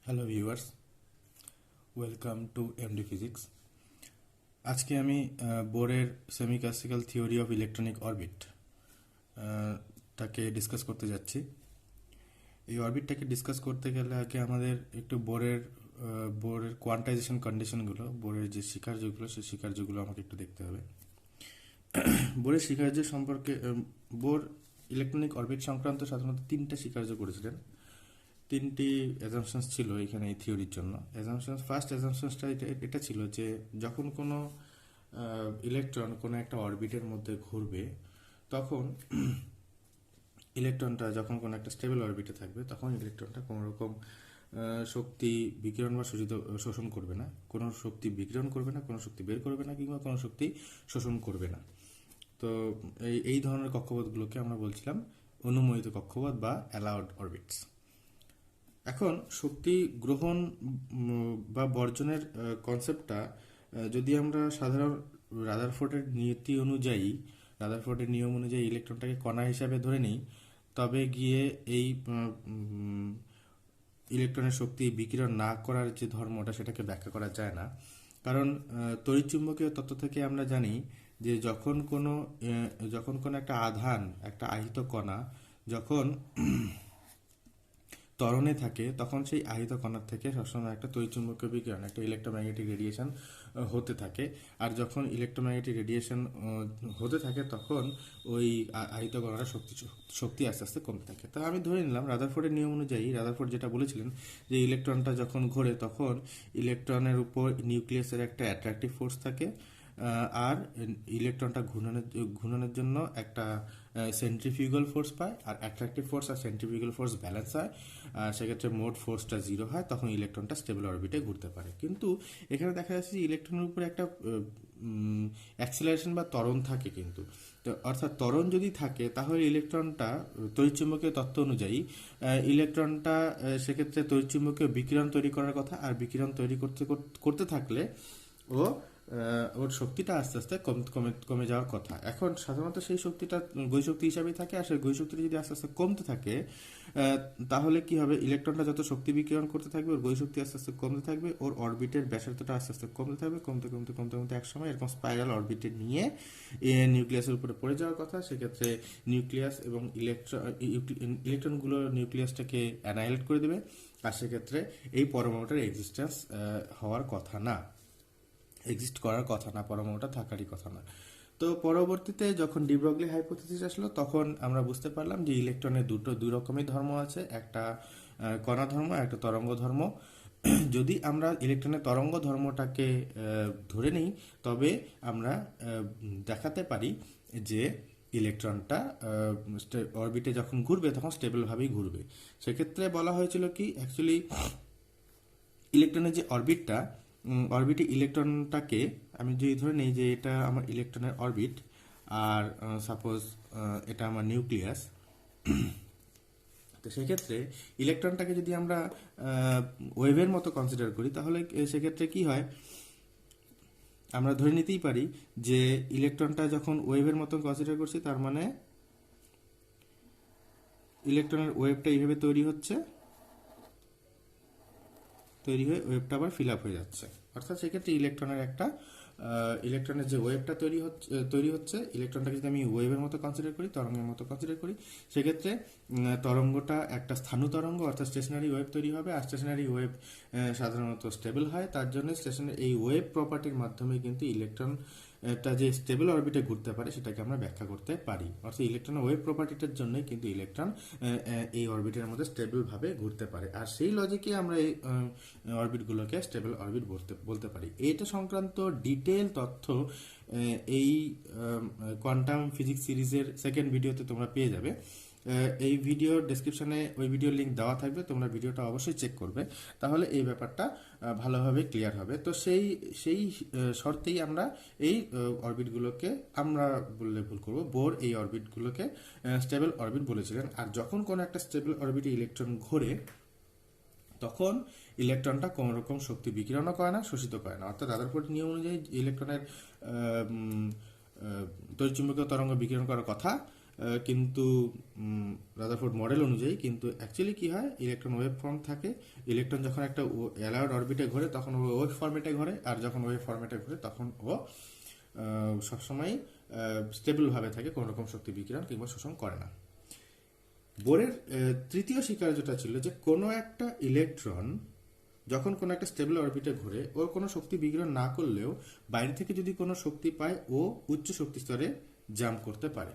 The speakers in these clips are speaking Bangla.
Hello viewers, welcome to MD physics. আজকে আমি বোরের semi classical theory of electronic orbit তাকে ডিসকাস করতে যাচ্ছি। এই অরবিটটাকে ডিসকাস করতে গেলে আগে আমাদের একটু বোরের কোয়ান্টাইজেশন কন্ডিশনগুলো, বোরের যে শিকার্যগুলো, সেই শিকার্যগুলো আমাকে একটু দেখতে হবে। বোরের শিকার্য সম্পর্কে বোর ইলেকট্রনিক অরবিট সংক্রান্ত সাধারণত তিনটা শিকার্য করেছিলেন। তিনটি অ্যাজাম্পশনস ছিল এখানে এই থিওরির জন্য। ফার্স্ট অ্যাজাম্পশনসটা এটা ছিল যে যখন কোনো ইলেকট্রন কোনো একটা অরবিটের মধ্যে ঘুরবে, তখন ইলেকট্রনটা যখন কোনো একটা স্টেবল অরবিটে থাকবে, তখন ইলেকট্রনটা কোনো রকম শক্তি বিকিরণ বা শোষণ করবে না, কোনো শক্তি বিকিরণ করবে না, কোনো শক্তি বের করবে না, কিংবা কোনো শক্তি শোষণ করবে না। তো এই ধরনের কক্ষপথগুলোকে আমরা বলছিলাম অনুমোদিত কক্ষপথ বা অ্যালাউড অরবিটস। এখন শক্তি গ্রহণ বা বর্জনের কনসেপ্টটা যদি আমরা সাধারণ রাদারফোর্ডের নিয়ম অনুযায়ী ইলেকট্রনটাকে কণা হিসাবে ধরে নিই, তবে গিয়ে এই ইলেকট্রনের শক্তি বিকিরণ না করার যে ধর্মটা, সেটাকে ব্যাখ্যা করা যায় না। কারণ তড়িৎচুম্বকীয় তত্ত্ব থেকে আমরা জানি যে যখন কোনো একটা আধান, একটা আহিত কণা যখন ত্বরণে থাকে, তখন সেই আহিত কণার থেকে সবসময় একটা তড়িৎচুম্বকীয় বিকিরণ, একটা ইলেকট্রোম্যাগনেটিক রেডিয়েশন হতে থাকে। আর যখন ইলেকট্রোম্যাগনেটিক রেডিয়েশন হতে থাকে, তখন ওই আহিত কণার শক্তি আস্তে আস্তে কমতে থাকে। তা আমি ধরে নিলাম রাদারফোর্ডের নিয়ম অনুযায়ী, রাদারফোর্ড যেটা বলেছিলেন যে ইলেকট্রনটা যখন ঘোরে, তখন ইলেকট্রনের উপর নিউক্লিয়াসের একটা অ্যাট্রাকটিভ ফোর্স থাকে, আর ইলেকট্রনটা ঘূর্ণনের জন্য একটা সেন্ট্রিফিউগাল ফোর্স পায়, আর অ্যাট্রাকটিভ ফোর্স আর সেন্ট্রিফিউগাল ফোর্স ব্যালেন্স হয়, সেক্ষেত্রে মোট ফোর্সটা 0 হয়, তখন ইলেকট্রনটা স্টেবল অরবিটে ঘুরতে পারে। কিন্তু এখানে দেখা যাচ্ছে যে ইলেকট্রনের উপরে একটা অ্যাক্সিলারেশন বা ত্বরণ থাকে। কিন্তু অর্থাৎ ত্বরণ যদি থাকে, তাহলে ইলেকট্রনটা তড়িৎচুম্বকীয় তত্ত্ব অনুযায়ী ইলেকট্রনটা সেক্ষেত্রে তড়িৎচুম্বকীয় বিকিরণ তৈরি করার কথা, আর বিকিরণ তৈরি করতে থাকলে ওর শক্তিটা আস্তে আস্তে কমে যাওয়ার কথা। এখন সাধারণত সেই শক্তিটা গতিশক্তি হিসাবেই থাকে, আর সেই গতিশক্তিটা যদি আস্তে আস্তে কমতে থাকে, তাহলে কি হবে, ইলেকট্রনটা যত শক্তি বিকিরণ করতে থাকবে, ওর গতিশক্তি আস্তে আস্তে কমতে থাকবে, ওর অরবিটের ব্যাসার্ধটা আস্তে আস্তে কমতে থাকবে, কমতে একসময় এরকম স্পাইরাল অরবিটে নিয়ে নিউক্লিয়াসের উপরে পড়ে যাওয়ার কথা। সেক্ষেত্রে নিউক্লিয়াস এবং ইলেকট্রনগুলো নিউক্লিয়াসটাকে অ্যানাইলেট করে দেবে, আর সেক্ষেত্রে এই পরমাণুটার এক্সিস্ট করার কথা না, পরমাণুটা থাকারই কথা না। তো পরবর্তীতে যখন ডি ব্রগলি হাইপোথিসিস আসলো, তখন আমরা বুঝতে পারলাম যে ইলেকট্রনের দুই রকমের ধর্ম আছে, একটা কণা ধর্ম, একটা তরঙ্গ ধর্ম। যদি আমরা ইলেকট্রনের তরঙ্গ ধর্মটাকে ধরে নিই, তবে আমরা দেখাতে পারি যে ইলেকট্রনটা অরবিটে যখন ঘুরবে, তখন স্টেবলভাবেই ঘুরবে। সেক্ষেত্রে বলা হয়েছিল কি, অ্যাকচুয়ালি ইলেকট্রনের যে অরবিটে ইলেকট্রনটাকে আমি যদি ধরে নিই যে এটা আমার ইলেকট্রনের অরবিট, আর সাপোজ এটা আমার নিউক্লিয়াস, তো সেক্ষেত্রে ইলেকট্রনটাকে যদি আমরা ওয়েভের মতো কনসিডার করি, তাহলে সেক্ষেত্রে কি হয়, আমরা ধরে নিতেই পারি যে ইলেকট্রনটা যখন ওয়েভের মতো কনসিডার করছি, তার মানে ইলেকট্রনের ওয়েভটা এইভাবে তৈরি হয়ে ওয়েভটা আবার ফিল আপ হয়ে যাচ্ছে। অর্থাৎ সেক্ষেত্রে ইলেকট্রনের যে ওয়েভটা তৈরি হচ্ছে, ইলেকট্রনটাকে যদি আমি ওয়েভের মতো কনসিডার করি, তরঙ্গের মতো কনসিডার করি, সেক্ষেত্রে তরঙ্গটা একটা স্থানু তরঙ্গ, অর্থাৎ স্টেশনারি ওয়েভ তৈরি হবে। আর স্টেশনারি ওয়েভ সাধারণত স্টেবল হয়, তার জন্য এই ওয়েভ প্রপার্টির মাধ্যমে কিন্তু ইলেকট্রনটা যে স্টেবল অরবিটে ঘুরতে পারে, সেটাকে আমরা ব্যাখ্যা করতে পারি। অর্থাৎ ইলেকট্রনের ওয়েভ প্রপার্টিটার জন্যই কিন্তু ইলেকট্রন এই অরবিটের মধ্যে স্টেবলভাবে ঘুরতে পারে, আর সেই লজিকে আমরা এই অরবিটগুলোকে স্টেবল অরবিট বলতে পারি। এটা সংক্রান্ত ডিটেল তথ্য এই কোয়ান্টাম ফিজিক্স সিরিজের সেকেন্ড ভিডিওতে তোমরা পেয়ে যাবে। এই ভিডিওর ডেসক্রিপশনে ওই ভিডিওর লিঙ্ক দেওয়া থাকবে, তোমরা ভিডিওটা অবশ্যই চেক করবে, তাহলে এই ব্যাপারটা ভালোভাবে ক্লিয়ার হবে। তো সেই শর্তেই আমরা এই অরবিটগুলোকে, আমরা বললে ভুল করব, বোর এই অরবিটগুলোকে স্টেবল অরবিট বলেছিলেন। আর যখন কোনো একটা স্টেবল অরবিটে ইলেকট্রন ঘোরে, তখন ইলেকট্রনটা কোনো রকম শক্তি বিকিরণও করে না, শোষিত করে না। অর্থাৎ রাদারফোর্ডের নিয়ম অনুযায়ী ইলেকট্রনের তড়িৎচুম্বকীয় তরঙ্গ বিকিরণ করার কথা, কিন্তু রাদারফোর্ড মডেল অনুযায়ী, কিন্তু অ্যাকচুয়ালি কি হয়, ইলেকট্রন ওয়েভ ফর্ম থাকে। ইলেকট্রন যখন একটা অ্যালাউড অরবিটে ঘোরে তখন ও ওয়েভ ফরম্যাটে ঘোরে, আর যখন ওয়েভ ফরম্যাটে ঘোরে তখন ও সবসময় স্টেবলভাবে থাকে, কোনো রকম শক্তি বিকিরণ কিংবা শোষণ করে না। বোরের তৃতীয় স্বীকার্যটা ছিল যে কোনো একটা ইলেকট্রন যখন কোনো একটা স্টেবল অরবিটে ঘুরে ও কোনো শক্তি বিকিরণ না করলেও বাইরে থেকে যদি কোনো শক্তি পায় ও উচ্চ শক্তি স্তরে জাম্প করতে পারে,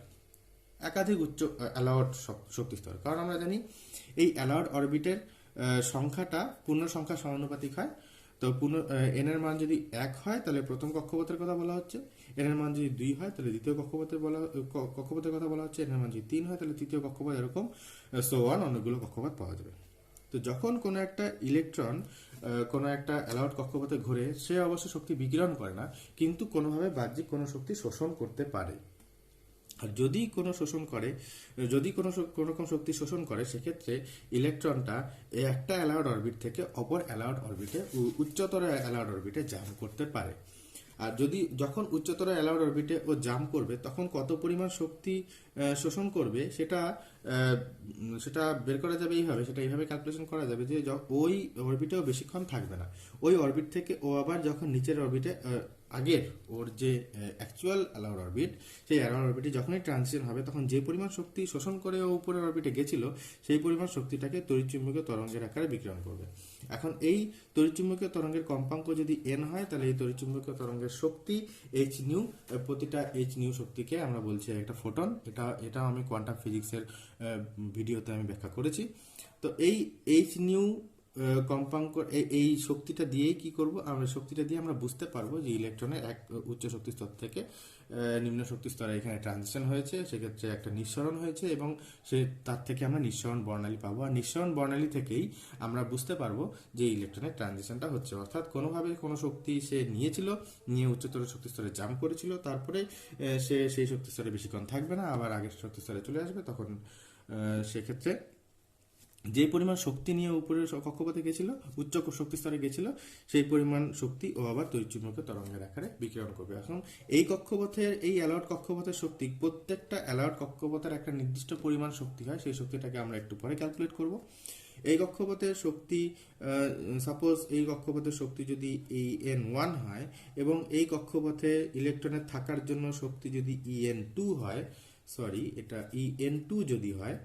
একাধিক উচ্চ অ্যালাউড শক্তি স্তর। কারণ আমরা জানি এই অ্যালাউড অরবিটের সংখ্যাটা পূর্ণ সংখ্যা সমানুপাতিক হয়। তো এন এর মান যদি 1 হয় তাহলে প্রথম কক্ষপথের কথা বলা হচ্ছে, এন এর মান যদি 2 হয় তাহলে দ্বিতীয় কক্ষপথের কথা বলা হচ্ছে, এন এর মান যদি 3 হয় তাহলে তৃতীয় কক্ষপথ, এরকম সো অন অনেকগুলো কক্ষপথ পাওয়া যাবে। তো যখন কোনো একটা ইলেকট্রন কোনো একটা অ্যালাউড কক্ষপথে ঘুরে, সে অবশ্য শক্তি বিকিরণ করে না, কিন্তু কোনোভাবে বাহ্যিক কোনো শক্তি শোষণ করতে পারে। আর যদি কোনো শোষণ করে, যদি কোনো রকম শক্তি শোষণ করে, সেক্ষেত্রে ইলেকট্রনটা একটা অ্যালাউড অরবিট থেকে অপর অ্যালাউড অরবিটে, উচ্চতর অ্যালাউড অরবিটে জাম্প করতে পারে। আর যখন উচ্চতর অ্যালাউড অরবিটে ও জাম্প করবে তখন কত পরিমাণ শক্তি শোষণ করবে সেটা বের করা যাবে সেটা এইভাবে ক্যালকুলেশন করা যাবে যে ওই অরবিটেও বেশিক্ষণ থাকবে না। ওই অরবিট থেকে ও আবার যখন নিচের অরবিটে, আগের ওর যে অ্যাকচুয়াল অ্যালাউড অরবিট, সেই অ্যালাউড অরবিটে যখনই ট্রানজিশন হবে তখন যে পরিমাণ শক্তি শোষণ করে ও উপরের অরবিটে গেছিল, সেই পরিমাণ শক্তিটাকে তড়িৎচুম্বকীয় তরঙ্গের আকারে বিকিরণ করবে। এখন এই তড়িৎচুম্বকীয় তরঙ্গের কম্পাঙ্ক যদি n হয়, তাহলে এই তড়িৎচুম্বকীয় তরঙ্গের শক্তি h নিউ, প্রতিটা h নিউ শক্তিকে আমরা বলছি একটা ফোটন। এটা আমি কোয়ান্টাম ফিজিক্সের ভিডিওতে আমি ব্যাখ্যা করেছি। তো এই h নিউ কম্পাঙ্ক, এই শক্তিটা দিয়েই কি করব আমরা, শক্তিটা দিয়ে আমরা বুঝতে পারবো যে ইলেকট্রনের এক উচ্চ শক্তি স্তর থেকে নিম্ন শক্তি স্তরে এখানে ট্রানজিশন হয়েছে, সেক্ষেত্রে একটা নিঃসরণ হয়েছে এবং তার থেকে আমরা নিঃসরণ বর্ণালী পাবো। আর নিঃসরণ বর্ণালী থেকেই আমরা বুঝতে পারবো যে ইলেকট্রনের ট্রানজিশনটা হচ্ছে, অর্থাৎ কোনোভাবে কোনো শক্তি সে নিয়ে উচ্চতর শক্তি স্তরে জাম্প করেছিল, তারপরে সে সেই শক্তি স্তরে বেশিক্ষণ থাকবে না, আবার আগের শক্তি স্তরে চলে আসবে। তখন সেক্ষেত্রে যে পরিমাণ শক্তি নিয়ে উপরের কক্ষপথে গেছিল, উচ্চ শক্তি স্তরে গেছিল, সেই পরিমাণ শক্তি ও আবার তড়িৎচুম্বকীয় তরঙ্গের আকারে বিকিরণ করবে। এখন এই অ্যালাউড কক্ষপথের শক্তি, প্রত্যেকটা অ্যালাউড কক্ষপথের একটা নির্দিষ্ট পরিমাণ শক্তি হয়, সেই শক্তিটাকে আমরা একটু পরে ক্যালকুলেট করব। এই কক্ষপথের শক্তি, সাপোজ এই কক্ষপথের শক্তি যদি এই n1 হয় এবং এই কক্ষপথে ইলেকট্রনের থাকার জন্য শক্তি যদি এটা en2 যদি হয়,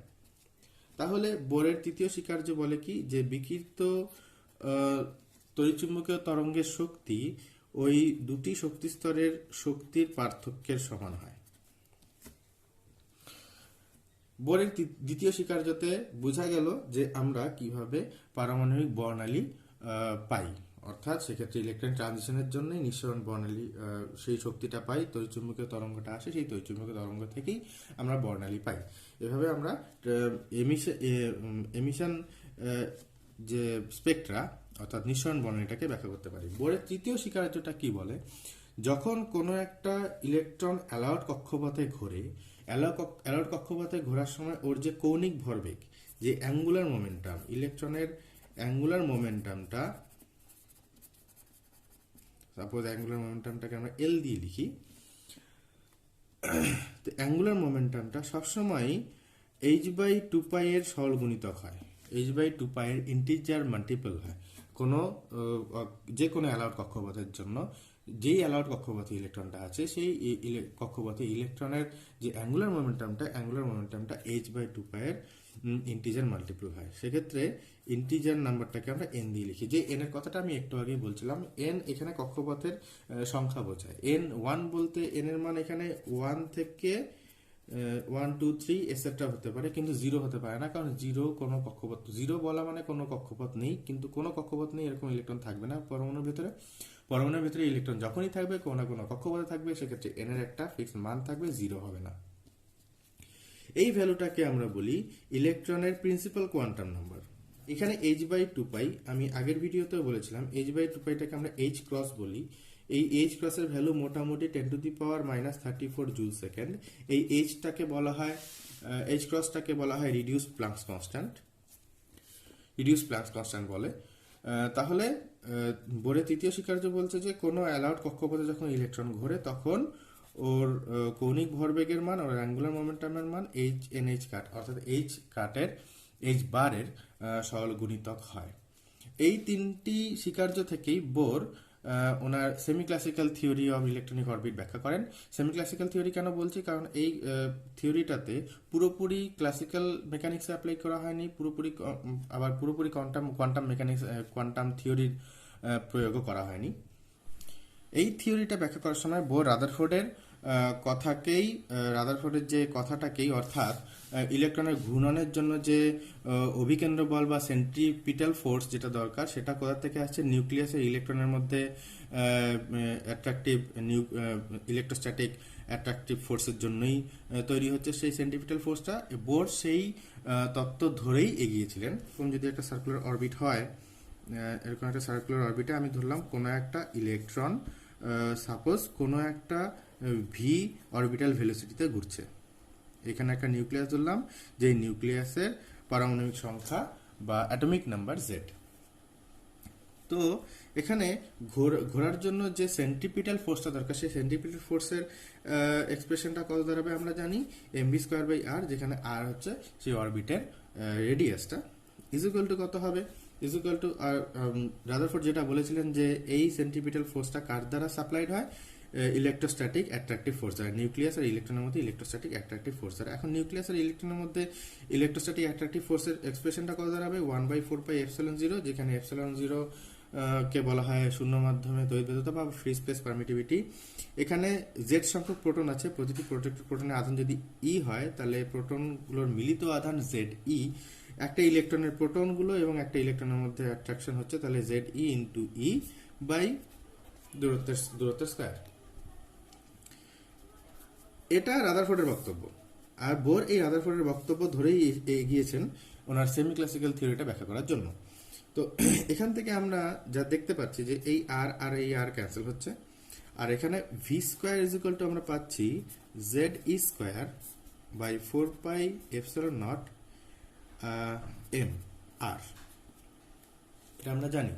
তাহলে বোরের তৃতীয় স্বীকার্য বলে কি, যে বিকিরিত তড়িৎচুম্বকীয় তরঙ্গের শক্তি ওই দুটি শক্তি স্তরের শক্তির পার্থক্যের সমান হয়। বোরের দ্বিতীয় স্বীকার্যতে বোঝা গেল যে আমরা কিভাবে পারমাণবিক বর্ণালী পাই, অর্থাৎ সেক্ষেত্রে ইলেকট্রন ট্রানজিশনের জন্য নিঃসরণ বর্ণালী, সেই শক্তিটা পাই, তড়িৎচুম্বকীয় তরঙ্গটা আসে, সেই তড়িৎচুম্বকীয় তরঙ্গ থেকেই আমরা বর্ণালী পাই। এভাবে আমরা এমিশন যে স্পেকট্রা অর্থাৎ নিঃসরণ বর্ণালীটাকে ব্যাখ্যা করতে পারি। বোরের তৃতীয় স্বীকার্যটা কি বলে, যখন কোনো একটা ইলেকট্রন অ্যালাউড কক্ষপথে ঘোরে, অ্যালাউড কক্ষপথে ঘোরার সময় ওর যে কৌণিক ভরবেগ, যে অ্যাঙ্গুলার মোমেন্টাম, ইলেকট্রনের অ্যাঙ্গুলার মোমেন্টামটা, সাপোজ অ্যাঙ্গুলার মোমেন্টামটাকে আমরা এল দিয়ে লিখি, তো অ্যাঙ্গুলার মোমেন্টামটা সবসময় h/2π এর সরল গুণিতক হয়, h/2π এর ইন্টিজার মাল্টিপল হয় যে কোনো অ্যালাউড কক্ষপথের জন্য। যেই অ্যালাউড কক্ষপথে ইলেকট্রনটা আছে, সেই কক্ষপথে ইলেকট্রনের যে অ্যাঙ্গুলার মোমেন্টামটা h/2π এর ইন্টিজার মাল্টিপল হয়। সেক্ষেত্রে ইন্টিজার নাম্বারটাকে আমরা n দিয়ে লিখি। যে n এর কথাটা আমি একটু আগেই বলছিলাম, n এখানে কক্ষপথের সংখ্যা বোঝায়। n1 বলতে n এর মান এখানে 1 থেকে 1 2 3 এটসেট্রা হতে পারে, কিন্তু 0 হতে পারে না, কারণ 0 কোনো কক্ষপথ, 0 বলা মানে কোনো কক্ষপথ নেই, কিন্তু কোনো কক্ষপথ নেই এরকম ইলেকট্রন থাকবে না পরমাণুর ভিতরে ইলেকট্রন যখনই থাকবে কোনো না কোনো কক্ষপথে থাকবে, সেক্ষেত্রে n এর একটা ফিক্সড মান থাকবে, 0 হবে না। এই ভ্যালুটাকে আমরা বলি ইলেকট্রনের প্রিন্সিপাল কোয়ান্টাম নাম্বার। এখানে h/2π, আমি আগের ভিডিওতেও বলেছিলাম, h/2πটাকে আমরা h ক্রস বলি। এই h ক্রসের ভ্যালু মোটামুটি 10⁻34 জুল সেকেন্ড। এই h ক্রসটাকে বলা হয় রিডিউস প্লাঙ্কস কনস্ট্যান্ট বলে। তাহলে বোরের তৃতীয় স্বীকার্য বলছে যে কোনো অ্যালাউড কক্ষপথে যখন ইলেকট্রন ঘোরে তখন ওর কৌণিক ভরবেগের মান ওর অ্যাঙ্গুলার মোমেন্টামের মান এইচ এন এইচ কাট অর্থাৎ এইচ কাটের এইচ বারের সরল গুণিতক হয়। এই তিনটি স্বীকার্য থেকেই বোর ওনার semi classical theory of electronic orbit ব্যাখ্যা করেন। সেমি ক্লাসিক্যাল থিওরি কেন বলছি, কারণ এই থিওরিটাতে পুরোপুরি ক্লাসিক্যাল মেকানিক্সে অ্যাপ্লাই করা হয়নি, আবার পুরোপুরি কোয়ান্টাম মেকানিক্স কোয়ান্টাম থিওরির প্রয়োগও করা হয়নি। এই থিওরিটা ব্যাখ্যা করার সময় বোর রাদারফোর্ডের যে কথাটাকেই অর্থাৎ ইলেকট্রনের ঘূর্ণনের জন্য যে অভিকেন্দ্র বল বা সেন্ট্রিপিটাল ফোর্স যেটা দরকার সেটা কোথা থেকে আসছে, নিউক্লিয়াসের ইলেকট্রনের মধ্যে অ্যাট্রাকটিভ ইলেকট্রোস্ট্যাটিক অ্যাট্রাকটিভ ফোর্সের জন্যই তৈরি হচ্ছে সেই সেন্ট্রিপিটাল ফোর্সটা। বোর সেই তত্ত্ব ধরেই এগিয়েছিলেন। এরকম যদি একটা সার্কুলার অরবিট হয়, এরকম একটা সার্কুলার অরবিটে আমি ধরলাম কোনো একটা ইলেকট্রন সাপোজ কোনো একটা ভি অরবিটাল ভেলোসিটিতে ঘুরছে। এখানে একটা নিউক্লিয়াস ধরলাম, যে নিউক্লিয়াসের পারমাণবিক সংখ্যা বা অ্যাটমিক নাম্বার জেড। তো এখানে ঘোরার জন্য যে সেন্ট্রিপিটাল ফোর্সটা দরকার, সেই সেন্ট্রিপিটাল ফোর্সের এক্সপ্রেশনটা কত দাঁড়াবে আমরা জানি, mv²/r, যেখানে r হচ্ছে সেই অরবিটের রেডিয়াসটা, ইকুয়াল টু কত হবে, ইকুয়াল টু রাদারফোর্ড যেটা বলেছিলেন যে এই সেন্ট্রিপিটাল ফোর্সটা কার দ্বারা সাপ্লাইড হয়, ইলেকট্রোস্ট্যাটিক অ্যাট্রাকটিভ ফোর্স দ্বারা। নিউক্লিয়াস আর ইলেকট্রনের মধ্যে ইলেকট্রোস্ট্যাটিক অ্যাট্রাকটিভ ফোর্স দ্বারা। এখন নিউক্লিয়াস আর ইলেকট্রনের মধ্যে ইলেকট্রোস্ট্যাটিক অ্যাট্রাকটিভ ফোর্সের এক্সপ্রেশনটা কত দাঁড়াবে, 1/4πε0, যেখানে ε0 কে বলা হয় শূন্য মাধ্যমে দ্বৈততা বা ফ্রি স্পেস পারমিটিভিটি। এখানে জেড সংখ্যক প্রোটন আছে, প্রতিটি প্রোটনের আধান যদি ই হয় তাহলে প্রোটনগুলোর মিলিত আধান জেড ই। একটা ইলেকট্রনের প্রোটনগুলো এবং একটা ইলেকট্রনের মধ্যে অ্যাট্রাকশন হচ্ছে, তাহলে Z E into E by দূরত্বের স্কয়ার। এটা রাদারফোর্ডের বক্তব্য, আর বোর এই রাদারফোর্ডের বক্তব্য ধরেই এগিয়েছেন ওনার সেমি ক্লাসিক্যাল থিওরিটা ব্যাখ্যা করার জন্য। তো এখান থেকে আমরা যা দেখতে পাচ্ছি যে এই আর আর এই আর ক্যান্সেল হচ্ছে, আর এখানে V square is equal to আমরা পাচ্ছি Z E square by 4πε0 M R. এটা আমরা জানি,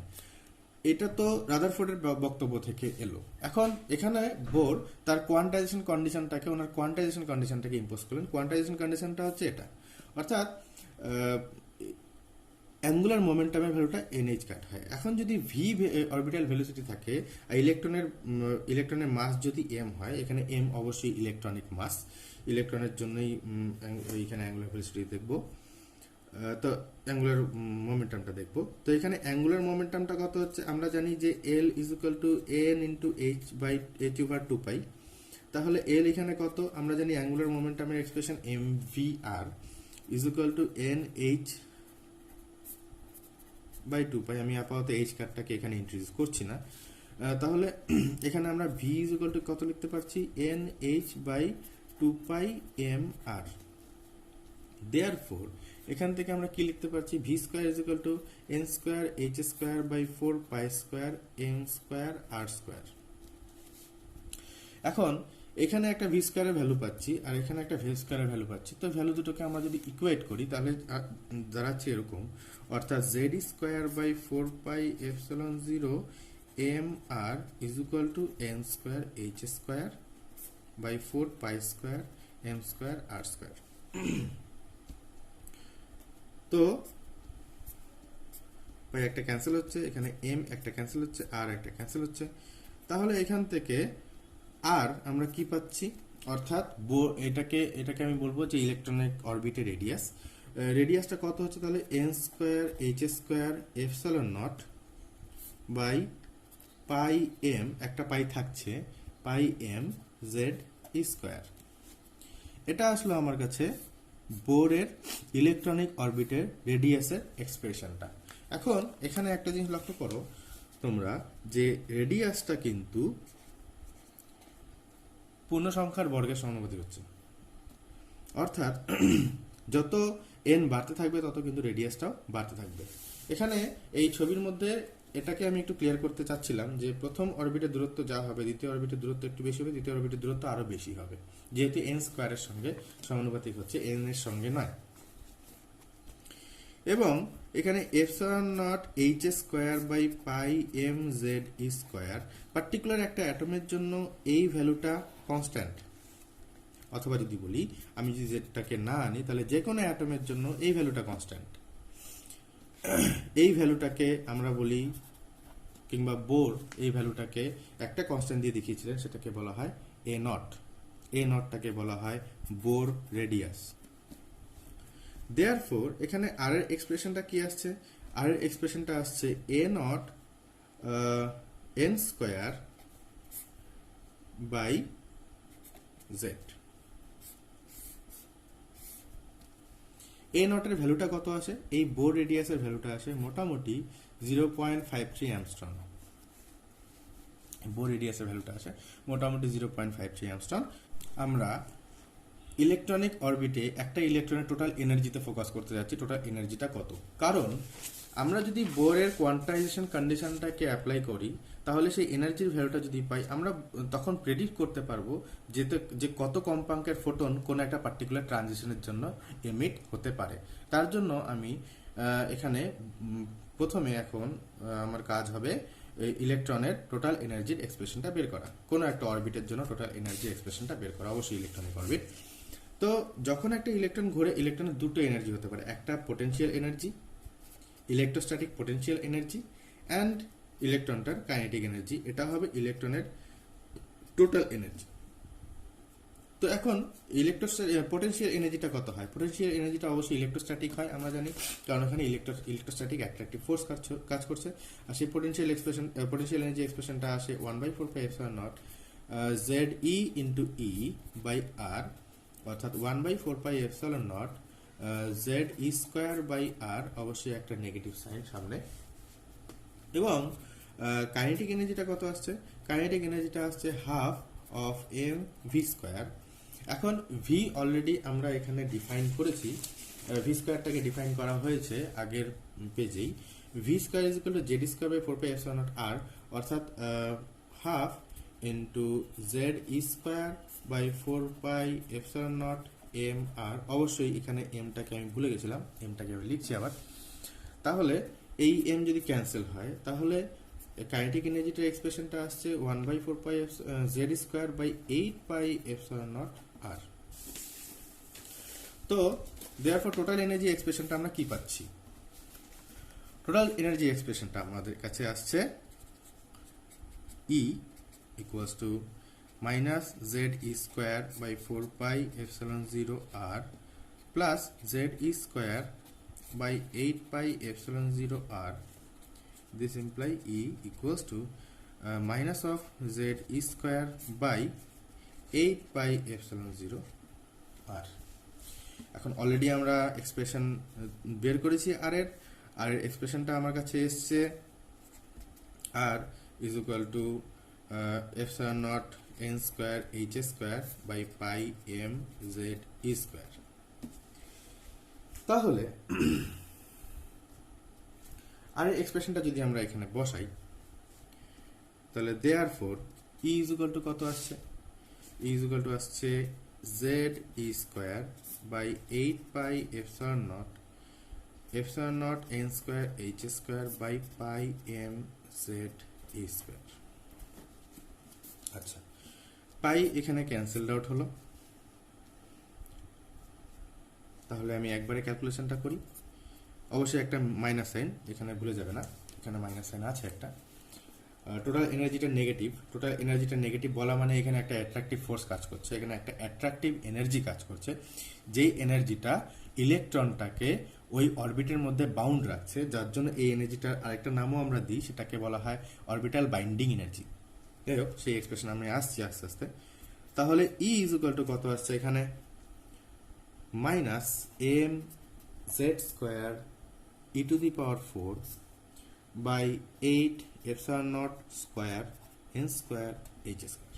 এটা তো রাদারফোর্ডের বক্তব্য থেকে এলো। এখন এখানে বোর তার কোয়ান্টাইজেশন কন্ডিশনটাকে ওনার কোয়ান্টাইজেশন কন্ডিশনটাকে ইম্পোজ করলেন। কোয়ান্টাইজেশন কন্ডিশনটা হচ্ছে এটা, অর্থাৎ অ্যাঙ্গুলার মোমেন্টামের ভ্যালুটা এনএইচ কাট হয়। এখন যদি ভি অরবিটাল ভেলোসিটি থাকে আর ইলেকট্রনের মাস যদি এম হয়, এখানে এম অবশ্যই ইলেকট্রনিক মাস, ইলেকট্রনের জন্যই এখানে অ্যাঙ্গুলার ভেলোসিটি দেখব, তো অ্যাঙ্গুলার মোমেন্টামটা দেখবো। তো এখানে অ্যাঙ্গুলার মোমেন্টামটা কত হচ্ছে আমরা জানি যে L is equal to N into h/2π। তাহলে এল এখানে কত আমরা জানি, অ্যাঙ্গুলার মোমেন্টামের expression mvr is equal to nh/2π। আমি আপাতত এইচ কার্ডটাকে এখানে ইন্ট্রোডিউস করছি না। তাহলে এখানে আমরা ভি ইজ ইকুয়াল টু কত লিখতে পারছি, nh/2πmr। দেয়ারফোর এখান থেকে আমরা কি লিখতে পারছি, V square is equal to N square H square by 4π² M square R square. এখন এখানে একটা ভি স্কোয়ারের ভ্যালু পাচ্ছি আর এখানে একটা ভি স্কোয়ারের ভ্যালু পাচ্ছি, তো ভ্যালু দুটোকে আমরা যদি ইকুয়েট করি তাহলে দাঁড়াচ্ছে এরকম, অর্থাৎ Z square by 4πε0 M R is equal to N square H square by 4π² M square R square. তো একটা ক্যান্সেল হচ্ছে, এখানে এম একটা ক্যান্সেল হচ্ছে, আর একটা ক্যান্সেল হচ্ছে। তাহলে এখান থেকে আর আমরা কি পাচ্ছি, অর্থাৎ এটাকে আমি বলবো যে ইলেকট্রনিক অরবিটের রেডিয়াসটা কত হচ্ছে, তাহলে N square H square ε0 by pi M, একটা পাই থাকছে, পাই এম জেড স্কোয়ার। এটা আসলো আমার কাছে বোরের ইলেকট্রনিক অরবিটের রেডিয়াসের এক্সপ্রেশনটা। এখন এখানে একটা জিনিস লক্ষ্য করো তোমরা, যে রেডিয়াসটা কিন্তু পূর্ণ সংখ্যার বর্গের সমানুপাতিক হচ্ছে, অর্থাৎ যত এন বাড়তে থাকবে তত কিন্তু রেডিয়াসটাও বাড়তে থাকবে। এখানে এই ছবির মধ্যে এটাকে আমি একটু ক্লিয়ার করতে চাচ্ছিলাম যে প্রথম অরবিটের দূরত্ব যা হবে, দ্বিতীয় অরবিটের দূরত্ব একটু বেশি হবে, তৃতীয় অরবিটের দূরত্ব আরো বেশি হবে, যেহেতু এন স্কোয়ারের সঙ্গে সমানুপাতিক হচ্ছে, এন এর সঙ্গে নয়। এবং এখানে epsilon naught h square by pi m Z E square particular একটা অ্যাটমের জন্য এই ভ্যালুটা কনস্ট্যান্ট, অথবা যদি বলি আমি যদি জেডটাকে না আনি তাহলে যে কোনো অ্যাটমের জন্য এই ভ্যালুটা কনস্ট্যান্ট। এই ভ্যালুটাকে আমরা বলি, কিংবা বোর এই ভ্যালুটাকে একটা কনস্ট্যান্ট দিয়ে দেখিয়েছিলেন, সেটাকে বলা হয় এ নট। এ নটটাকে বলা হয় বোর রেডিয়াস। দেয়ারফোর এখানে আর এর এক্সপ্রেশনটা কি আসছে? আর এর এক্সপ্রেশনটা আসছে A naught N square by Z. A নটের ভ্যালুটা কত আসে? এই বোর রেডিয়াসের ভ্যালুটা আসে মোটামুটি 0.53 অ্যাংস্ট্রম। বোর রেডিয়াসের ভ্যালুটা আসে মোটামুটি 0.53 অ্যাংস্ট্রম। আমরা ইলেকট্রনিক অরবিটে একটা ইলেকট্রনের টোটাল এনার্জিতে ফোকাস করতে যাচ্ছি। টোটাল এনার্জিটা কত? কারণ আমরা যদি বোরের কোয়ান্টাইজেশন কন্ডিশনটাকে অ্যাপ্লাই করি তাহলে সেই এনার্জির ভ্যালুটা যদি পাই আমরা তখন প্রেডিক্ট করতে পারবো যে কত কম্পাঙ্কের ফোটন কোনো একটা পার্টিকুলার ট্রানজিশনের জন্য এমিট হতে পারে। তার জন্য আমি এখানে প্রথমে এখন আমার কাজ হবে ইলেকট্রনের টোটাল এনার্জির এক্সপ্রেশনটা বের করা। কোনো একটা অরবিটের জন্য টোটাল এনার্জি এক্সপ্রেশনটা বের করা, অবশ্যই ইলেকট্রনিক অরবিট। তো যখন একটা ইলেকট্রন ঘুরে, ইলেকট্রনের দুটো এনার্জি হতে পারে, একটা potential energy, electrostatic potential energy, and ইলেকট্রনটার কাইনেটিক এনার্জি। এটা হবে ইলেকট্রনের টোটাল এনার্জি। তো এখন পোটেনশিয়াল এনার্জিটা কত হয়? পোটেনশিয়াল এনার্জিটা অবশ্যই ইলেকট্রোস্ট্যাটিক হয়, আমরা জানি, কারণ এখানে ইলেকট্রোস্ট্যাটিক অ্যাট্রাকটিভ ফোর্স কাজ করছে। আর সেই পোটেনশিয়াল এনার্জি এক্সপ্রেশনটা আসে 1/4 epsilon naught Z E into E by R, অর্থাৎ 1/4 epsilon naught Z E square by R, অবশ্যই একটা নেগেটিভ সাইন সামনে। এবং কাইনেটিক এনার্জিটা কত আসছে? কাইনেটিক এনার্জিটা আসছে half of m v square. এখন ভি অলরেডি আমরা এখানে ডিফাইন করেছি, ভি স্কোয়ারটাকে ডিফাইন করা হয়েছে আগের পেজেই। V square is equal to Z square by 4 pi epsilon naught R, অর্থাৎ half into Z E square by 4 pi epsilon naught M R. অবশ্যই এখানে এমটাকে আমি ভুলে গেছিলাম, এমটাকে আমি লিখছি আবার। তাহলে এই এম যদি ক্যান্সেল হয় তাহলে কাইনেটিক এনার্জিটার এক্সপ্রেশনটা আসছে 1/4 pi Z square by 8 pi epsilon naught R. তো দেয়ারফর টোটাল এনার্জি এক্সপ্রেশনটা আমরা কি পাচ্ছি? টোটাল এনার্জি এক্সপ্রেশনটা আমাদের কাছে আসছে E equals to minus z e square by 4 pi epsilon 0 r plus z e square by 8 pi epsilon 0 r. This implies E equals to minus of z e square by 8 pi epsilon 0 r. এখন অলরেডি আমরা এক্সপ্রেশন বের করেছি আর এর এক্সপ্রেশনটা আমার কাছে এসছে r is equal to epsilon naught n square h square by pi m z e square. তাহলে আর এক্সপ্রেশনটা যদি আমরা এখানে বসাই তাহলে therefore E is equal to কত আসছে? E is equal to আসছে z e square by 8 pi epsilon naught n square h square by pi m z e square. আচ্ছা, পাই এখানে ক্যান্সেলড আউট হলো। তাহলে আমি একবারে ক্যালকুলেশনটা করি। অবশ্যই একটা মাইনাস সাইন এখানে ভুলে যাবে না, এখানে মাইনাস সাইন আছে একটা। টোটাল এনার্জিটা নেগেটিভ। টোটাল এনার্জিটা নেগেটিভ বলা মানে এখানে একটা অ্যাট্রাকটিভ ফোর্স কাজ করছে, এখানে একটা অ্যাট্রাকটিভ এনার্জি কাজ করছে, যেই এনার্জিটা ইলেকট্রনটাকে ওই অরবিটের মধ্যে বাউন্ড রাখছে, যার জন্য এই এনার্জিটার আরেকটা নামও আমরা দিই, সেটাকে বলা হয় অরবিটাল বাইন্ডিং এনার্জি। যাই হোক, সেই এক্সপ্রেশন আমি আসছি আস্তে আস্তে। তাহলে ই ইজ ইকুয়াল টু কত আসছে এখানে? Minus m Z square e to the power 4 by 8 epsilon naught square n square H square.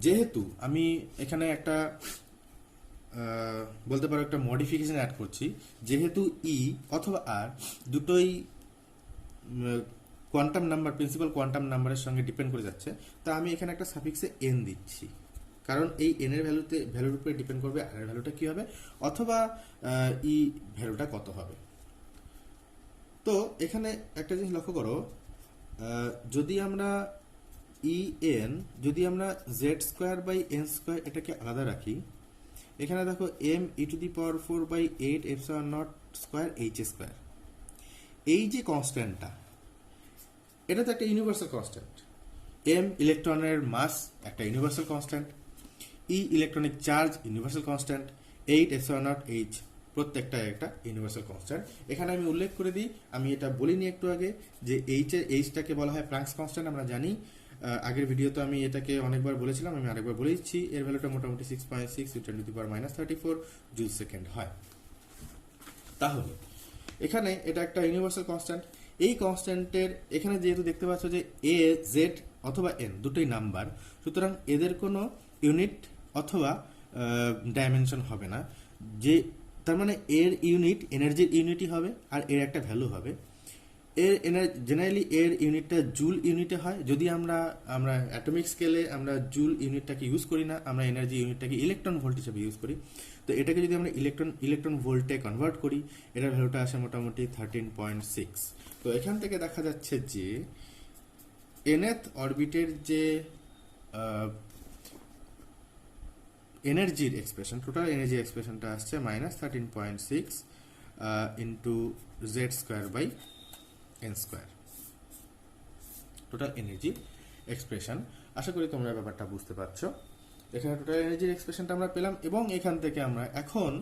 যেহেতু আমি এখানে একটা বলতে পারো একটা মডিফিকেশন অ্যাড করছি, যেহেতু ই অথবা আর দুটোই কোয়ান্টাম নাম্বার, প্রিন্সিপাল কোয়ান্টাম নাম্বারের সঙ্গে ডিপেন্ড করে যাচ্ছে, তা আমি এখানে একটা সাফিক্সে এন দিচ্ছি। কারণ এই এন এর ভ্যালুর উপরে ডিপেন্ড করবে আর এর ভ্যালুটা কি হবে, অথবা ই ভ্যালুটা কত হবে। তো এখানে একটা জিনিস লক্ষ্য করো, যদি আমরা যদি আমরা Z square by N square এটাকে আলাদা রাখি, এখানে দেখো m e to the power 4/8 epsilon naught square H square, এই যে কনস্ট্যান্টটা, এটা তো একটা ইউনিভার্সাল কনস্ট্যান্ট। এম ইলেকট্রনের মাস একটা ইউনিভার্সাল কনস্ট্যান্ট, ই electronic charge universal constant, 8 epsilon naught H প্রত্যেকটা একটা ইউনিভার্সাল কনস্ট্যান্ট। এখানে আমি উল্লেখ করে দিই, আমি এটা বলিনি একটু আগে, যে এইচটাকে বলা হয় প্ল্যাঙ্কস কনস্ট্যান্ট। আমরা জানি, আগের ভিডিওতে আমি এটাকে অনেকবার বলেছিলাম, আমি আরেকবার বলে দিচ্ছি, এর ভ্যালুটা মোটামুটি 6.6 × 10⁻³ জুল সেকেন্ড হয়। তাহলে এখানে এটা একটা ইউনিভার্সাল কনস্ট্যান্ট। এই কনস্ট্যান্টের এখানে যেহেতু দেখতে পাচ্ছ যে এ, জেড অথবা এন দুটোই নাম্বার, সুতরাং এদের কোনো ইউনিট অথবা ডাইমেনশন হবে না, যে তার মানে এর ইউনিট এনার্জির ইউনিটই হবে আর এর একটা ভ্যালু হবে। এর জেনারেলি এর ইউনিটটা জুল ইউনিটে হয়। যদি আমরা অ্যাটমিক স্কেলে আমরা জুল ইউনিটটাকে ইউজ করি না, আমরা এনার্জি ইউনিটটাকে ইলেকট্রন ভোল্ট হিসেবে ইউজ করি। তো এটাকে যদি আমরা ইলেকট্রন ভোল্টে কনভার্ট করি, এটার ভ্যালুটা আসে মোটামুটি 13.6। তো এখান থেকে দেখা যাচ্ছে যে nth অরবিটের যে এনার্জির এক্সপ্রেশন, টোটাল এনার্জি এক্সপ্রেশনটা আসছে -13.6 into Z square by N square, total energy expression. আশা করি তোমরা ব্যাপারটা বুঝতে পারছো। এখানে টোটাল এনার্জির এক্সপ্রেশনটা আমরা পেলাম, এবং এখান থেকে আমরা এখন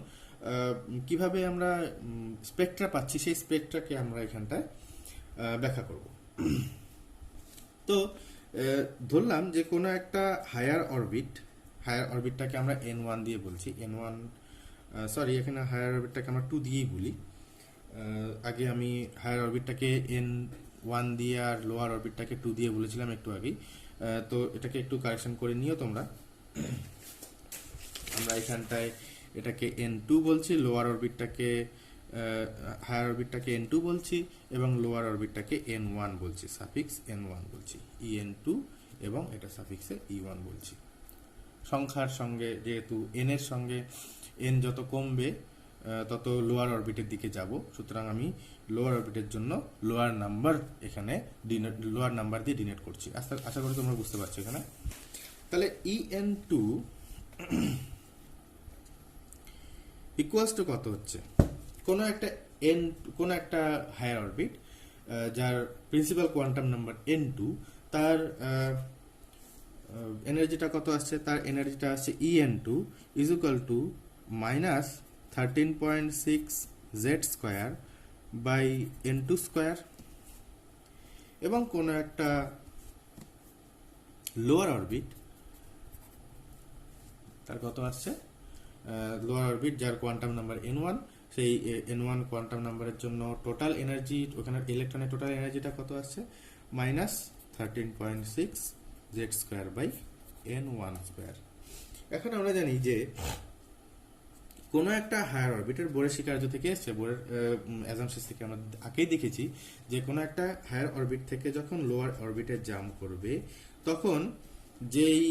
কিভাবে আমরা স্পেকট্রা পাচ্ছি, সেই স্পেকট্রাকে আমরা এখানটায় ব্যাখ্যা করব। তো ধরলাম যে কোনো একটা হায়ার অরবিটটাকে আমরা n1 দিয়ে বলছি, এখানে হায়ার অরবিটটাকে আমরা 2 দিয়েই বলি। আগে আমি হায়ার অরবিটটাকে n1 দিয়ে আর লোয়ার অরবিটটাকে 2 দিয়ে বলেছিলাম একটু আগেই। তো এটাকে একটু কারেকশন করে নিও তোমরা। আমরা এখানটায় এটাকে n2 বলছি, লোয়ার অরবিটটাকে হায়ার অরবিটটাকে n2 বলছি, এবং লোয়ার অরবিটটাকে n1 বলছি, সাফিক্স n1 বলছি, en2, এবং এটা সাফিক্সে e1 বলছি। সংখ্যার সঙ্গে যেহেতু n এর সঙ্গে n যত কমবে তত লোয়ার অরবিটের দিকে যাব, সুতরাং আমি লোয়ার অরবিটের জন্য লোয়ার নাম্বার দিয়ে ডিনোট করছি। আশা করি তোমরা বুঝতে পারছো এখানে। তাহলে en2 ইকুয়ালস টু কত হচ্ছে, কোনো একটা হায়ার অরবিট যার প্রিন্সিপাল কোয়ান্টাম নাম্বার n2, তার এনার্জিটা কত আসছে, তার এনার্জিটা আসছে en2 is equal to -13.6 Z square by n2 square, এবং কোনো একটা লোয়ার অরবিট তার কত আসছে, লোয়ার অরবিট যার কোয়ান্টাম নাম্বার n1, সেই n1 কোয়ান্টাম নাম্বারের জন্য টোটাল এনার্জি, ওখানে ইলেকট্রনের টোটাল এনার্জিটা কত আসছে, -13.6 Z square by n1 square. এখন আমরা জানি যে কোনো একটা হায়ার অরবিটের বোরের স্বীকার্য থেকে এসছে, বোরের অ্যাজাম্পশন থেকে আমরা আগেই দেখেছি যে কোনো একটা হায়ার অরবিট থেকে যখন লোয়ার অরবিটে জাম্প করবে, তখন যেই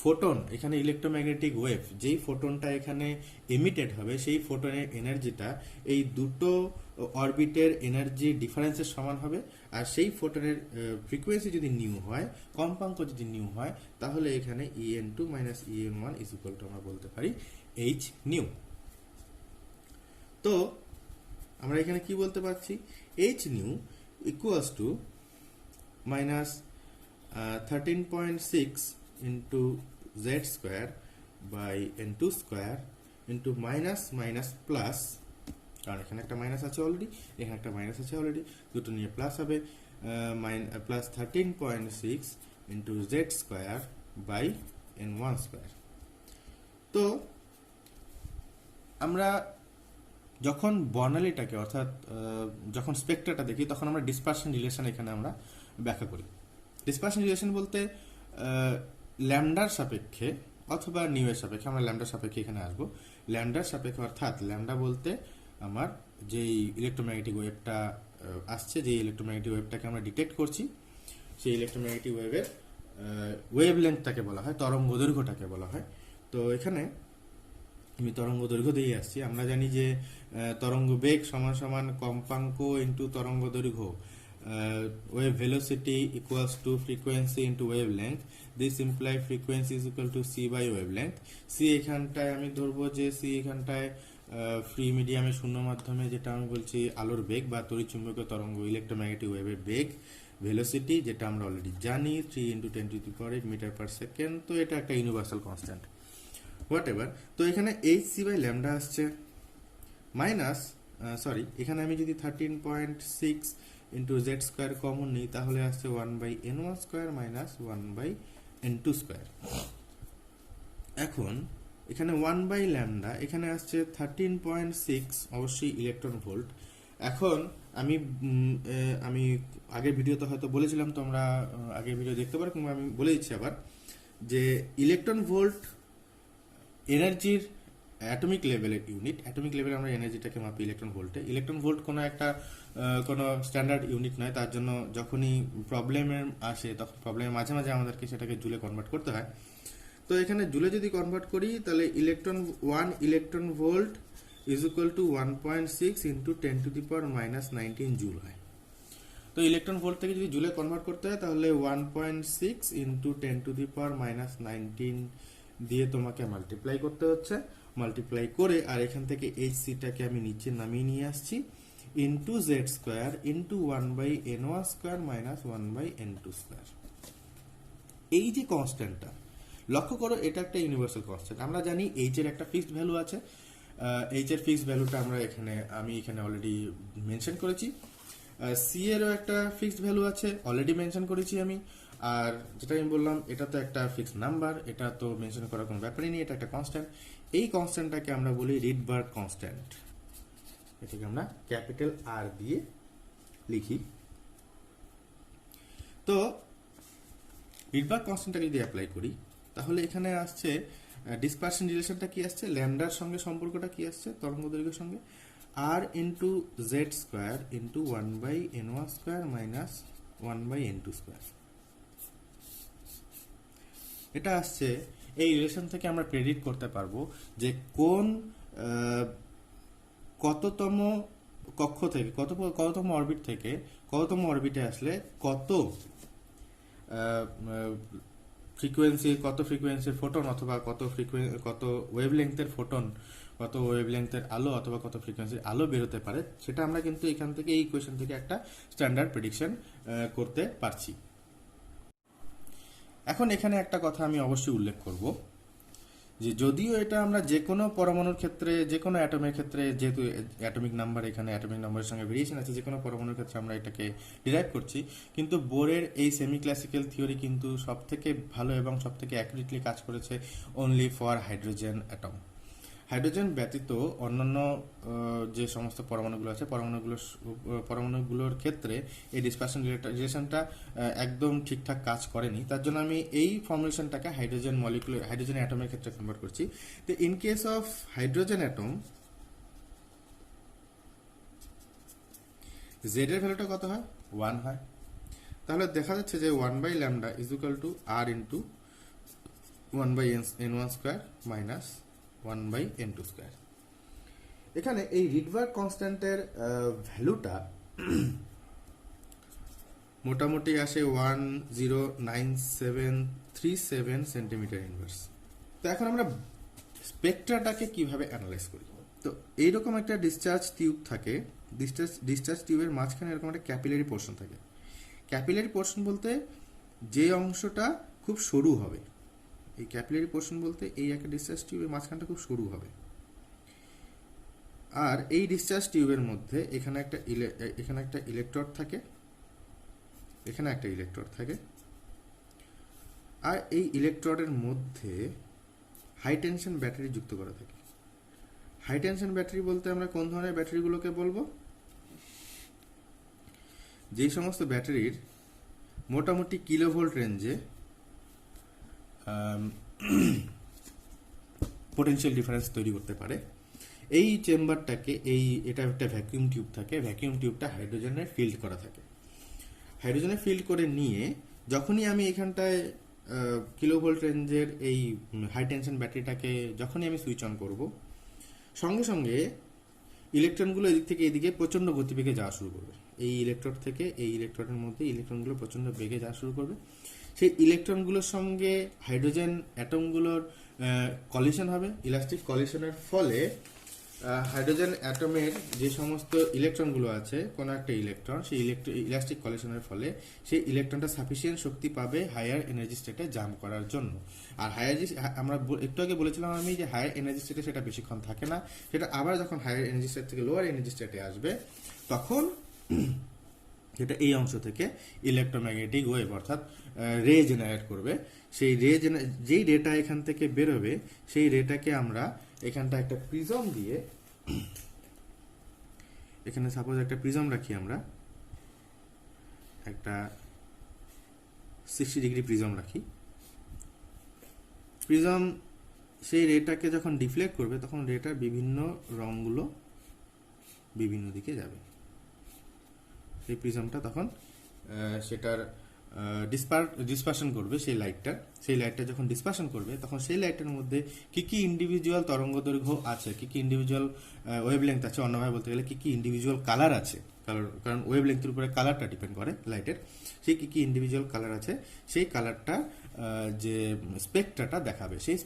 ফোটন, এখানে ইলেকট্রোম্যাগনেটিক ওয়েভ, যেই ফোটনটা এখানে এমিটেড হবে, সেই ফোটনের এনার্জিটা এই দুটো অরবিটের এনার্জি ডিফারেন্সের সমান হবে। আর সেই ফোটনের ফ্রিকোয়েন্সি যদি নিউ হয়, কম্পাঙ্ক যদি নিউ হয়, তাহলে এখানে en2 - en1 is equal to আমরা বলতে পারি h নিউ। তো আমরা এখানে কি বলতে পারছি, h nu equals to -13.6 into Z square by n2 square into minus plus, কারণ এখানে একটা মাইনাস আছে অলরেডি, এখানে একটা মাইনাস আছে অলরেডি, দুটো নিয়ে প্লাস হবে, plus 13.6 into Z square by n1 square. তো আমরা যখন বর্ণালীটাকে, অর্থাৎ যখন স্পেকট্রাটা দেখি, তখন আমরা ডিসপারশন রিলেশন এখানে আমরা ব্যাখ্যা করি। ডিসপারশন রিলেশন বলতে ল্যামডার সাপেক্ষে অথবা নিউ এর সাপেক্ষে, আমরা ল্যামডার সাপেক্ষে এখানে আসবো, ল্যামডার সাপেক্ষে, অর্থাৎ ল্যামডা বলতে আমার যেই ইলেকট্রোম্যাগনেটিক ওয়েভটা আসছে, যে ইলেকট্রোম্যাগনেটিক ওয়েভটাকে আমরা ডিটেক্ট করছি, সেই ইলেকট্রোম্যাগনেটিক ওয়েভের ওয়েভলেন্থটাকে বলা হয়, তরঙ্গ দৈর্ঘ্যটাকে বলা হয়। তো এখানে আমি তরঙ্গ দৈর্ঘ্য দিয়ে আসছি। আমরা জানি যে তরঙ্গ বেগ সমান সমান কম্পাঙ্ক ইন্টু তরঙ্গ দৈর্ঘ্য, wave velocity equals to frequency into wave length. This imply frequency is equal to c by wave length. C এখানটায় আমি ধরবো যে সি এখানটায় ফ্রি মিডিয়ামে শূন্য মাধ্যমে যেটা আমি বলছি আলোর বেগ বা তড়িৎচুম্বকীয় তরঙ্গ ইলেকট্রোম্যাগনেটিক ওয়েভের বেগ, ভেলোসিটি যেটা আমরা অলরেডি জানি 3 × 10⁸ মিটার পার সেকেন্ড। তো এটা একটা ইউনিভার্সাল কনস্ট্যান্ট, হোয়াট এভার। তো এখানে এইচ সি বাই ল্যামডা আসছে মাইনাস, এখানে আমি যদি 13.6 ইন্টু জেড স্কোয়ার কমন নিই তাহলে আসছে 1/n1 square minus 1/n2 square. এখন এখানে 1/λ, এখানে আসছে 13.6, অবশ্যই ইলেকট্রন ভোল্ট। এখন আমি আগের ভিডিওতে হয়তো বলেছিলাম, তোমরা আগের ভিডিও দেখতে পারো, কিংবা আমি বলে দিচ্ছি আবার, যে ইলেকট্রন ভোল্ট এনার্জির অ্যাটমিক লেভেলের ইউনিট। অ্যাটমিক লেভেলে আমরা এনার্জিটাকে মাপি ইলেকট্রন ভোল্টে। ইলেকট্রন ভোল্ট কোনো স্ট্যান্ডার্ড ইউনিট নয়, তার জন্য যখনই প্রবলেমের আসে তখন প্রবলেমের মাঝে মাঝে আমাদেরকে সেটাকে জুলে কনভার্ট করতে হয়। তো এখানে জুলে যদি কনভার্ট করি তাহলে 1 electron volt is equal two 1.6 into 10⁻⁻19 joule হয়। তো ইলেকট্রন ভোল্ট থেকে যদি জুলে কনভার্ট করতে হয় তাহলে 1.6 ইন্টু 10⁻⁻19 দিয়ে তোমাকে মাল্টিপ্লাই করতে হচ্ছে। মাল্টিপ্লাই করে আর এখান থেকে এইচ সিটাকে আমি নিচে নামিয়ে নিয়ে আসছি, into Z square into 1/n1 square minus 1/n2 square. এই যে কনস্ট্যান্টটা লক্ষ্য করো, এটা একটা ইউনিভার্সাল কনস্ট্যান্ট। আমরা জানি এইচ এর একটা ফিক্সড ভ্যালু আছে। এইচ এর ফিক্সড ভ্যালুটা আমি এখানে অলরেডি মেনশন করেছি। সি এরও একটা ফিক্সড ভ্যালু আছে, অলরেডি মেনশন করেছি আমি। আর যেটা আমি বললাম, এটা তো একটা ফিক্সড নাম্বার, এটা তো মেনশন করার কোনো ব্যাপারই নেই, এটা একটা কনস্ট্যান্ট। এই কনস্ট্যান্টটাকে আমরা বলি রিডবার্গ কনস্ট্যান্ট। এটাকে আমরা ক্যাপিটাল আর দিয়ে লিখি। তো রিডবার্গ কনস্ট্যান্টটাকে যদি অ্যাপ্লাই করি তাহলে এখানে আসছে ডিসপারশন রিলেশনটা কি আসছে, ল্যামডার সঙ্গে সম্পর্কটা কি আসছে তরঙ্গ দৈর্ঘ্যের সঙ্গে, আর into Z square into 1/n1 square minus 1/n2 square. এটা আসছে, এই রিলেশন থেকে আমরা প্রেডিক্ট করতে পারবো যে কোন কততম কক্ষ থেকে কততম অরবিট থেকে কততম অরবিটে আসলে কত ফ্রিকোয়েন্সির ফোটন, অথবা কত ওয়েভলেংথের ফোটন, কত ওয়েভলেংথের আলো, অথবা কত ফ্রিকোয়েন্সির আলো বেরোতে পারে, সেটা আমরা কিন্তু এখান থেকে এই ইকুয়েশন থেকে একটা স্ট্যান্ডার্ড প্রেডিকশন করতে পারছি। এখন এখানে একটা কথা আমি অবশ্যই উল্লেখ করব, যে যদিও এটা আমরা যে কোনো পরমাণুর ক্ষেত্রে, যে কোনো অ্যাটমের ক্ষেত্রে, যেহেতু অ্যাটমিক নাম্বার, এখানে অ্যাটমিক নাম্বারের সঙ্গে ভেরিয়েশন আছে, যে কোনো পরমাণুর ক্ষেত্রে আমরা এটাকে ডিরাইভ করছি, কিন্তু বোরের এই সেমি ক্লাসিক্যাল থিওরি কিন্তু সব থেকে ভালো এবং সব থেকে অ্যাকুরেটলি কাজ করেছে only for hydrogen atom. Hydrogen ব্যতীত অন্যান্য যে সমস্ত পরমাণুগুলো আছে, পরমাণুগুলোর ক্ষেত্রে এই ডিসপারশন রিলেশনটা একদম ঠিকঠাক কাজ করেনি। তার জন্য আমি এই ফর্মুলেশনটাকে হাইড্রোজেন অ্যাটমের ক্ষেত্রে কনভার্ট করছি। তো in case of hydrogen atom, Z এর ভ্যালুটা কত হয়? 1 হয়। তাহলে দেখা যাচ্ছে যে 1/λ is equal to R into 1/n1 square minus 1/n2 square. এখানে এই রিডবার্গ কনস্ট্যান্টের ভ্যালুটা মোটামুটি আসে 109,737 সেন্টিমিটার ইনভার্স। তো এখন আমরা স্পেকট্রাটাকে কিভাবে অ্যানালাইজ করি? তো এইরকম একটা ডিসচার্জ টিউব থাকে, ডিসচার্জ টিউবের মাঝখানে এরকম একটা ক্যাপিলারি পোর্শন থাকে। ক্যাপিলারি পোর্শন বলতে যে অংশটা খুব সরু হবে, এই ক্যাপিলারি পোর্শন বলতে এই একটা ডিসচার্জ টিউবের মাঝখানটা খুব সরু হবে। আর এই ডিসচার্জ টিউবের মধ্যে এখানে একটা ইলেকট্রোড থাকে, এখানে একটা ইলেকট্রোড থাকে, আর এই ইলেকট্রোডের মধ্যে হাই টেনশন ব্যাটারি যুক্ত করা থাকে। হাই টেনশন ব্যাটারি বলতে আমরা কোন ধরনের ব্যাটারিগুলোকে বলবো? যেই সমস্ত ব্যাটারির মোটামুটি কিলোভোল্ট রেঞ্জে পোটেনশিয়াল ডিফারেন্স তৈরি করতে পারে। এই চেম্বারটাকে এটা একটা ভ্যাকুয়াম টিউব থাকে, ভ্যাকুয়াম টিউবটা হাইড্রোজেনের ফিল্ড করা থাকে। হাইড্রোজেনের ফিল্ড করে নিয়ে যখনই আমি এখানটায় কিলোভোল্ট রেঞ্জের এই হাই টেনশন ব্যাটারিটাকে যখনই আমি সুইচ অন করব, সঙ্গে সঙ্গে ইলেকট্রনগুলো এদিক থেকে এদিকে প্রচণ্ড গতিবেগে যাওয়া শুরু করবে। এই ইলেকট্রোড থেকে এই ইলেকট্রনের মধ্যে ইলেকট্রনগুলো প্রচণ্ড বেগে যাওয়া শুরু করবে। সেই ইলেকট্রনগুলোর সঙ্গে হাইড্রোজেন অ্যাটমগুলোর কলিশন হবে। ইলাস্টিক কলিশনের ফলে হাইড্রোজেন অ্যাটমের যে সমস্ত ইলেকট্রনগুলো আছে, কোনো একটা ইলেকট্রন সেই ইলাস্টিক কলিশনের ফলে সেই ইলেকট্রনটা সাফিসিয়েন্ট শক্তি পাবে হায়ার এনার্জি স্টেটে জাম্প করার জন্য। আর আমরা একটু আগে বলেছিলাম আমি যে হায়ার এনার্জি স্টেটে সেটা বেশিক্ষণ থাকে না, সেটা আবার যখন হায়ার এনার্জি স্টেট থেকে লোয়ার এনার্জি স্টেটে আসবে তখন যেটা এই অংশ থেকে ইলেকট্রোম্যাগনেটিক ওয়েভ অর্থাৎ রে জেনারেট করবে। সেই যেই রেটা এখান থেকে বেরোবে সেই রেটাকে আমরা এখানটা একটা প্রিজম দিয়ে, এখানে সাপোজ একটা প্রিজম রাখি, আমরা একটা 60 ডিগ্রি প্রিজম রাখি। প্রিজম সেই রেটাকে যখন ডিফ্লেক্ট করবে তখন রেটার বিভিন্ন রঙগুলো বিভিন্ন দিকে যাবে। সেই প্রিজমটা তখন সেটার ডিসপারশন করবে সেই লাইটটা যখন ডিসপারশন করবে তখন সেই লাইটটার মধ্যে কি কি ইন্ডিভিজুয়াল তরঙ্গ দৈর্ঘ্য আছে, কি কি ইন্ডিভিজুয়াল ওয়েভলেংথ আছে, অন্যভাবে বলতে গেলে কি কি ইন্ডিভিজুয়াল কালার আছে, কারণ ওয়েভলেংথের উপরে কালারটা ডিপেন্ড করে লাইটের, সেই কি কি ইন্ডিভিজুয়াল কালার আছে সেই কালারটা যে স্পেকট্রাটা দেখাবে। সেই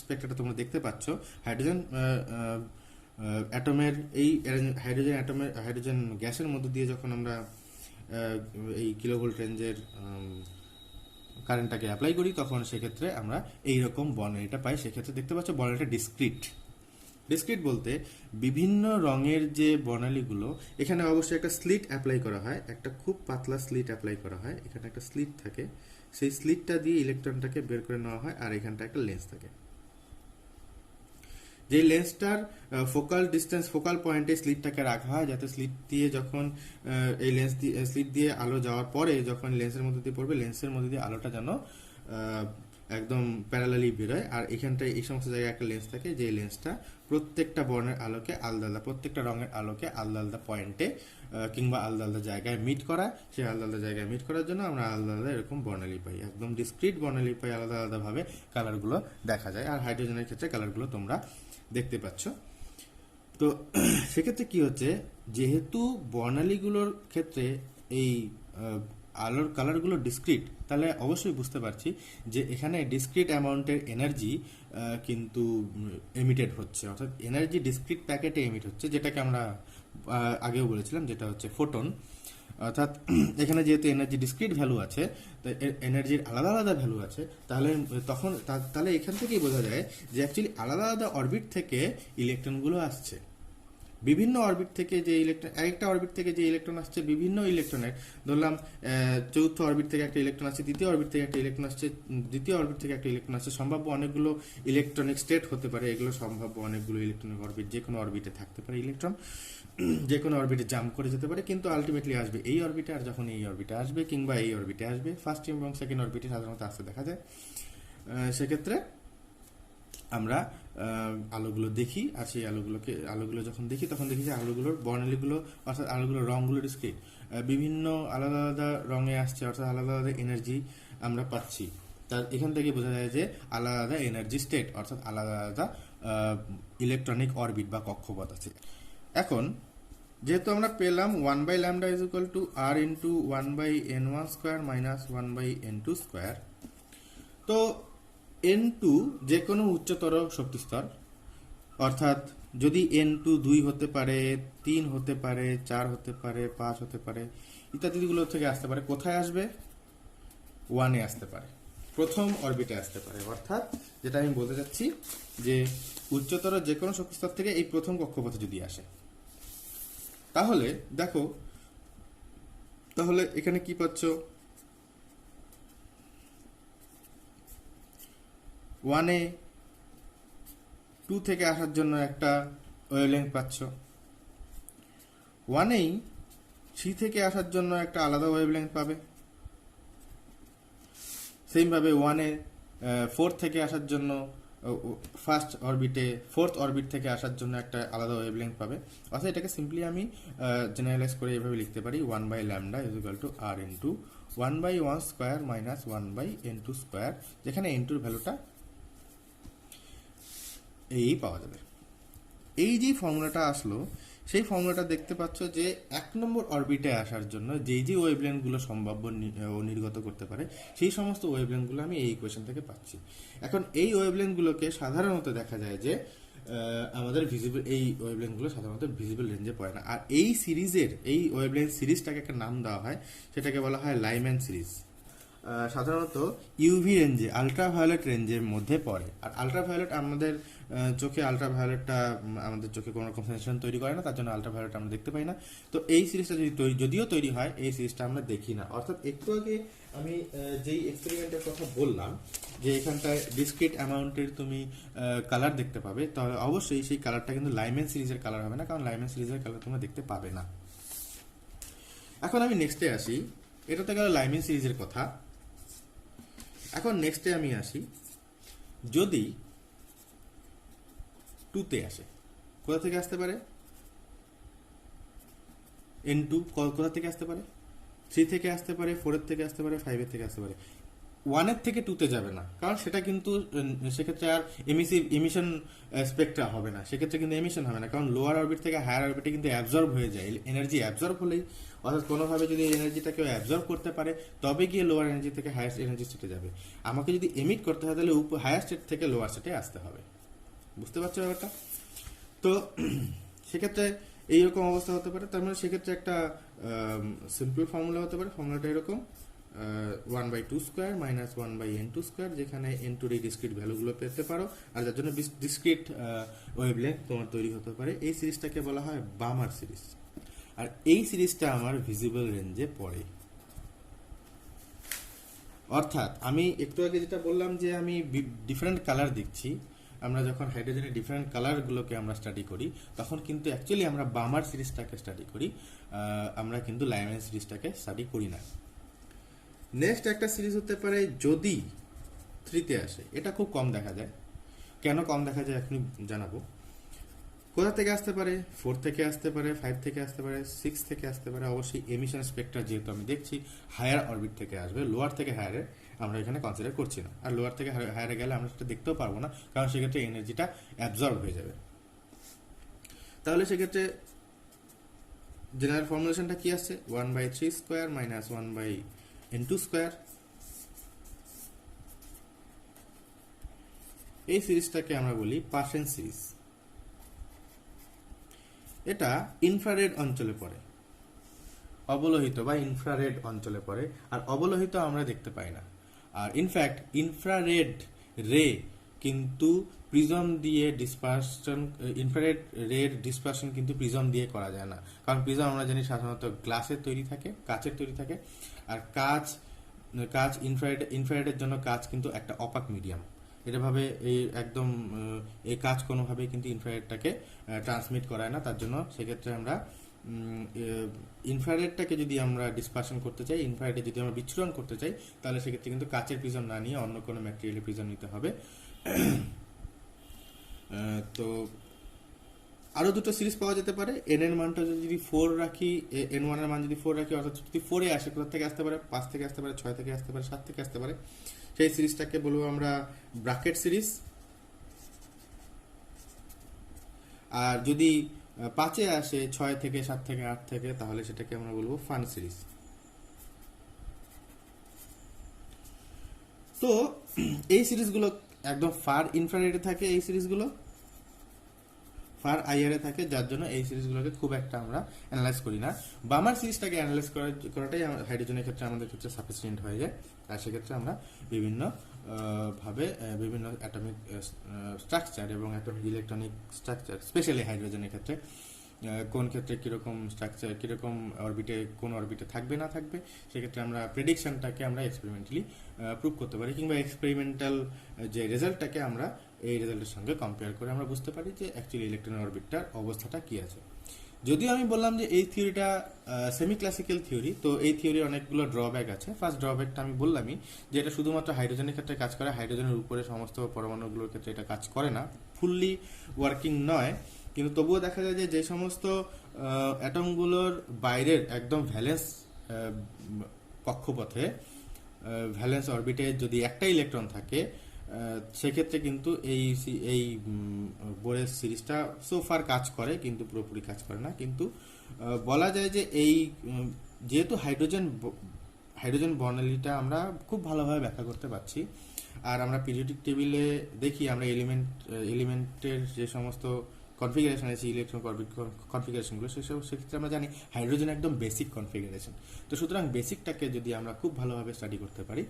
স্পেকট্রাটা তোমরা দেখতে পাচ্ছ হাইড্রোজেন অ্যাটমের এই হাইড্রোজেন গ্যাসের মধ্যে দিয়ে যখন আমরা এই কিলোভোল্ট রেঞ্জের কারেন্টটাকে অ্যাপ্লাই করি তখন সেক্ষেত্রে আমরা এইরকম বর্ণালীটা পাই। সেক্ষেত্রে দেখতে পাচ্ছ বর্ণালীটা ডিসক্রিট বলতে বিভিন্ন রঙের যে বর্ণালীগুলো, এখানে অবশ্যই একটা স্লিট অ্যাপ্লাই করা হয়, একটা খুব পাতলা স্লিট অ্যাপ্লাই করা হয়, এখানে একটা স্লিট থাকে, সেই স্লিটটা দিয়ে ইলেকট্রনটাকে বের করে নেওয়া হয়, আর এখানটা একটা লেন্স থাকে। যে লেন্সটার ফোকাল পয়েন্টে স্লিটটাকে রাখা হয়, যাতে স্লিট দিয়ে যখন এই স্লিট দিয়ে আলো যাওয়ার পরে যখন লেন্সের মধ্যে দিয়ে পড়বে, লেন্সের মধ্যে দিয়ে আলোটা যেন একদম প্যারালালি বেরোয়। আর এখানটায় এই সমস্ত জায়গায় একটা লেন্স থাকে, যে লেন্সটা প্রত্যেকটা বর্ণের আলোকে আলাদা প্রত্যেকটা রঙের আলোকে আলাদা পয়েন্টে কিংবা আলাদা জায়গায় মিট করা। সেই আলাদা জায়গায় মিট করার জন্য আমরা আলাদা এরকম বর্ণালী পাই, একদম ডিসক্রিট বর্ণালী পাই, আলাদাভাবে কালারগুলো দেখা যায়। আর হাইড্রোজেনের ক্ষেত্রে কালারগুলো তোমরা দেখতে পাচ্ছ। তো সেক্ষেত্রে কি হচ্ছে, যেহেতু বর্ণালীগুলোর ক্ষেত্রে এই আলোর কালারগুলো ডিসক্রিট, তাহলে অবশ্যই বুঝতে পারছি যে এখানে ডিসক্রিট অ্যামাউন্টের এনার্জি কিন্তু এমিটেড হচ্ছে, অর্থাৎ এনার্জি ডিসক্রিট প্যাকেটে এমিট হচ্ছে, যেটাকে আমরা আগেও বলেছিলাম যেটা হচ্ছে ফোটন। অর্থাৎ এখানে যেহেতু এনার্জি ডিসক্রিট ভ্যালু আছে, এনার্জির আলাদা ভ্যালু আছে, তাহলে এখান থেকেই বোঝা যায় যে অ্যাকচুয়ালি আলাদা অরবিট থেকে ইলেকট্রনগুলো আসছে। বিভিন্ন অরবিট থেকে যে ইলেকট্রন, একটা অরবিট থেকে যে ইলেকট্রন আসছে, বিভিন্ন ইলেকট্রনের, ধরলাম চতুর্থ অরবিট থেকে একটা ইলেকট্রন আসছে, তৃতীয় অরবিট থেকে একটা ইলেকট্রন আসছে, দ্বিতীয় অরবিট থেকে একটা ইলেকট্রন আসছে, সম্ভাব্য অনেকগুলো ইলেকট্রনিক স্টেট হতে পারে, এগুলো সম্ভাব্য অনেকগুলো ইলেকট্রনিক অরবিট, যে কোনো অরবিটে থাকতে পারে ইলেকট্রন, যে কোনো অরবিটে জাম্প করে যেতে পারে, কিন্তু আলটিমেটলি আসবে এই অরবিটে। আর যখন এই অরবিটে আসবে কিংবা এই অরবিটে আসবে, ফার্স্ট এবং সেকেন্ড অরবিটে সাধারণত আসতে দেখা যায়। সেক্ষেত্রে আমরা আলোগুলো দেখি, আর সেই আলোগুলো যখন দেখি তখন দেখি যে আলোগুলোর বর্ণালীগুলো অর্থাৎ আলোগুলোর রঙগুলো ডিসক্রিট, বিভিন্ন আলাদা রঙে আসছে, অর্থাৎ আলাদা এনার্জি আমরা পাচ্ছি। তার এখান থেকে বোঝা যায় যে আলাদা এনার্জি স্টেট, অর্থাৎ আলাদা ইলেকট্রনিক অরবিট বা কক্ষপথ আছে। এখন যেহেতু আমরা পেলাম 1/λ = r × 1/n1² - 1/n2², তো n2 যে কোনো উচ্চতর শক্তিস্তর, অর্থাৎ যদি n2 2 হতে পারে, 3 হতে পারে, 4 হতে পারে, 5 হতে পারে, ইত্যাদিগুলো থেকে আসতে পারে। কোথায় আসবে? 1-এ আসতে পারে, প্রথম অরবিটে আসতে পারে। অর্থাৎ যেটা আমি বলতে চাচ্ছি যে উচ্চতর যে কোনো শক্তিস্তর থেকে এই প্রথম কক্ষপথে যদি আসে, তাহলে দেখো, তাহলে এখানে কি পাচ্ছ, 1-এ 2 থেকে আসার জন্য একটা ওয়েভলেংথ পাচ্ছ, 1-এই 3 থেকে আসার জন্য একটা আলাদা ওয়েভলেংথ পাবে, সেমভাবে 1-এ 4 থেকে আসার জন্য ফার্স্ট অরবিটে ফোর্থ অরবিট থেকে আসার জন্য একটা আলাদা ওয়েভলেন্থ পাবে। অর্থাৎ এটাকে সিম্পলি আমি জেনারেলাইজ করে এভাবে লিখতে পারি 1/λ is equal to R into 1/1 square minus 1/n2 square, যেখানে n2 এর ভ্যালুটা এই পাওয়া যাবে। এই যে ফর্মুলাটা আসলো, সেই ফর্মুলাটা দেখতে পাচ্ছ যে 1 নম্বর অরবিটে আসার জন্য যেই যে ওয়েভলেন্থগুলো সম্ভাব্য ও নির্গত করতে পারে, সেই সমস্ত ওয়েভলেন্থগুলো আমি এই ইকুয়েশন থেকে পাচ্ছি। এখন এই ওয়েভলেন্থগুলোকে সাধারণত দেখা যায় যে আমাদের ভিজিবল, এই ওয়েভলেন্থগুলো সাধারণত ভিজিবল রেঞ্জে পড়ে না। আর এই সিরিজের, এই ওয়েভলেন্থ সিরিজটাকে একটা নাম দেওয়া হয়, সেটাকে বলা হয় লাইম্যান সিরিজ। সাধারণত ইউভি রেঞ্জে, আলট্রাভায়োলেট রেঞ্জের মধ্যে পড়ে। আর আলট্রাভায়োলেট আমাদের চোখে, আলট্রাভায়োলেটটা আমাদের চোখে কোনো রকম সেন্সেশন তৈরি করে না, তার জন্য আলট্রাভায়োলেট আমরা দেখতে পাই না। তো এই সিরিজটা যদিও তৈরি হয়, এই সিরিজটা আমরা দেখি না। অর্থাৎ একটু আগে আমি যেই এক্সপেরিমেন্টের কথা বললাম যে এখানটায় ডিসক্রিট অ্যামাউন্টের তুমি কালার দেখতে পাবে, তাহলে অবশ্যই সেই কালারটা কিন্তু লাইম্যান সিরিজের কালার হবে না, কারণ লাইম্যান সিরিজের কালার তোমরা দেখতে পাবে না। এখন আমি নেক্সটে আসি, এটা তো গেল লাইম্যান সিরিজের কথা। এখন নেক্সটে আমি আসি, যদি 2তে আসে, কোথা থেকে আসতে পারে? n2 কোথা থেকে আসতে পারে? 3 থেকে আসতে পারে, 4 থেকে আসতে পারে, 5 থেকে আসতে পারে। 1 থেকে 2তে যাবে না, কারণ সেটা কিন্তু সেক্ষেত্রে আর এমিশন স্পেক্ট্রা হবে না, সেক্ষেত্রে কিন্তু এমিশন হবে না, কারণ লোয়ার অরবিট থেকে হায়ার অরবিটে কিন্তু অ্যাবজর্ব হয়ে যায়। এনার্জি অ্যাবজর্ব হলেই, অর্থাৎ কোনোভাবে যদি এনার্জিটা কেউ অ্যাবজর্ব করতে পারে, তবে গিয়ে লোয়ার এনার্জি থেকে হায়ার এনার্জি স্টেটে যাবে। আমাকে যদি এমিট করতে হয়, তাহলে হায়ার স্টেট থেকে লোয়ার স্টেটে আসতে হবে। বুঝতে পারছো ব্যাপারটা? তো সেক্ষেত্রে এইরকম অবস্থা হতে পারে। তার মানে সেক্ষেত্রে একটা সিম্পল ফর্মুলা হতে পারে। ফর্মুলাটা এরকম 1/2 স্কোয়ার মাইনাস 1/n2 স্কোয়ার, যেখানে n2 এই ডিসক্রিট ভ্যালুগুলো পেতে পারো, আর যার জন্য ডিসক্রিট ওয়েভলেন্থ তোমার তৈরি হতে পারে। এই সিরিজটাকে বলা হয় বামার সিরিজ। আর এই সিরিজটা আমার ভিজিবল রেঞ্জে পড়ে। অর্থাৎ আমি একটু আগে যেটা বললাম যে আমি ডিফারেন্ট কালার দেখছি, আমরা যখন হাইড্রোজেনের ডিফারেন্ট কালারগুলোকে আমরা স্টাডি করি, তখন কিন্তু অ্যাকচুয়ালি আমরা বামার সিরিজটাকে স্টাডি করি, আমরা কিন্তু লাইম্যান সিরিজটাকে স্টাডি করি না। নেক্সট একটা সিরিজ হতে পারে যদি 3তে আসে। এটা খুব কম দেখা যায়। কেন কম দেখা যায় এখনই জানাবো। কোথা থেকে আসতে পারে? 4 থেকে আসতে পারে, 5 থেকে আসতে পারে, 6 থেকে আসতে পারে। অবশ্যই এমিশন স্পেক্ট্রা যেহেতু আমি দেখছি হায়ার অরবিট থেকে আসবে, লোয়ার থেকে হায়ারে আমরা এখানে কনসিডার করছি না। আর লোয়ার থেকে হায়ারে গেলে আমরা সেটা দেখতেও পারবো না, কারণ সেক্ষেত্রে এনার্জিটা অ্যাবজর্ব হয়ে যাবে। তাহলে সেক্ষেত্রে জেনারেল ফর্মুলেশনটা কি আসছে? 1/3 স্কোয়ার মাইনাস 1/n2 স্কোয়ার। এই সিরিজটাকে আমরা বলি পার্সেন্ট সিরিজ। এটা ইনফ্রারেড অঞ্চলে পড়ে, অবলোহিত বা ইনফ্রারেড অঞ্চলে পড়ে। আর অবলোহিত আমরা দেখতে পাই না। আর ইনফ্যাক্ট ইনফ্রারেড রে কিন্তু প্রিজম দিয়ে ডিসপারশন, ইনফ্রারেড রের ডিসপারশন কিন্তু প্রিজম দিয়ে করা যায় না, কারণ প্রিজম আমরা জানি সাধারণত গ্লাসের তৈরি থাকে, কাচের তৈরি থাকে। আর কাচ ইনফ্রারেডের জন্য কাচ কিন্তু একটা অপাক মিডিয়াম। এটাভাবে এই একদম এই কাজ কোনোভাবেই কিন্তু ইনফ্রারেডটাকে ট্রান্সমিট করায় না। তার জন্য সেক্ষেত্রে আমরা ইনফ্রারেডটাকে যদি আমরা ডিসপারশন করতে চাই, ইনফ্রারেডে যদি আমরা বিচ্ছুরণ করতে চাই, তাহলে সেক্ষেত্রে কিন্তু কাচের প্রিজম না নিয়ে অন্য কোনো ম্যাটেরিয়ালের প্রিজম নিতে হবে। তো আরও দুটো সিরিজ পাওয়া যেতে পারে। এন এর মানটা যদি 4 রাখি, n1 এর মান যদি 4 রাখি, অর্থাৎ যদি 4 এ আসে, কোথা থেকে আসতে পারে? 5 থেকে আসতে পারে, 6 থেকে আসতে পারে, 7 থেকে আসতে পারে। সেই সিরিজটাকে বলবো আমরা ব্র্যাকেট সিরিজ। আর যদি 5-এ আসে, 6 থেকে, 7 থেকে, 8 থেকে, তাহলে সেটাকে আমরা বলবো ফান সিরিজ। তো এই সিরিজগুলো একদম ফার ইনফ্রারেডে থাকে, এই সিরিজগুলো ফার আইআরে থাকে, যার জন্য এই সিরিজগুলোকে খুব একটা আমরা অ্যানালাইজ করি না। বামার সিরিজটাকে অ্যানালাইজ করাটাই হাইড্রোজেনের ক্ষেত্রে আমাদের ক্ষেত্রে সাফিসিয়েন্ট হয়ে যায়। আর সেক্ষেত্রে আমরা বিভিন্ন ভাবে বিভিন্ন অ্যাটমিক স্ট্রাকচার এবং অ্যাটমিক ইলেকট্রনিক স্ট্রাকচার, স্পেশালি হাইড্রোজেনের ক্ষেত্রে কোন ক্ষেত্রে কীরকম স্ট্রাকচার, কীরকম অরবিটে, কোন অরবিটে থাকবে না থাকবে, সেক্ষেত্রে আমরা প্রেডিকশনটাকে আমরা এক্সপেরিমেন্টালি প্রুভ করতে পারি, কিংবা এক্সপেরিমেন্টাল যে রেজাল্টটাকে আমরা এই রেজাল্টের সঙ্গে কম্পেয়ার করে আমরা বুঝতে পারি যে অ্যাকচুয়ালি ইলেকট্রন অরবিটটার অবস্থাটা কী আছে। যদিও আমি বললাম যে এই থিওরিটা সেমি ক্লাসিক্যাল থিওরি, তো এই থিওরির অনেকগুলো ড্রব্যাক আছে। ফার্স্ট ড্রব্যাকটা আমি বললামই, যে এটা শুধুমাত্র হাইড্রোজেনের ক্ষেত্রে কাজ করে, হাইড্রোজেনের উপরে সমস্ত পরমাণুগুলোর ক্ষেত্রে এটা কাজ করে না, ফুললি ওয়ার্কিং নয়। কিন্তু তবুও দেখা যায় যে যে সমস্ত অ্যাটমগুলোর বাইরের একদম ভ্যালেন্স কক্ষপথে, ভ্যালেন্স অরবিটে যদি একটা ইলেকট্রন থাকে, সেক্ষেত্রে কিন্তু এই বোরের সিরিজটা সোফার কাজ করে, কিন্তু পুরোপুরি কাজ করে না। কিন্তু বলা যায় যে এই যেহেতু হাইড্রোজেন বর্ণালীটা আমরা খুব ভালোভাবে ব্যাখ্যা করতে পারছি, আর আমরা পিরিয়ডিক টেবিলে দেখি আমরা এলিমেন্টের যে সমস্ত কনফিগারেশন আছে, ইলেকট্রন কনফিগারেশনগুলো, সেক্ষেত্রে আমরা জানি হাইড্রোজেন একদম বেসিক কনফিগারেশন। তো সুতরাং বেসিকটাকে যদি আমরা খুব ভালোভাবে স্টাডি করতে পারি,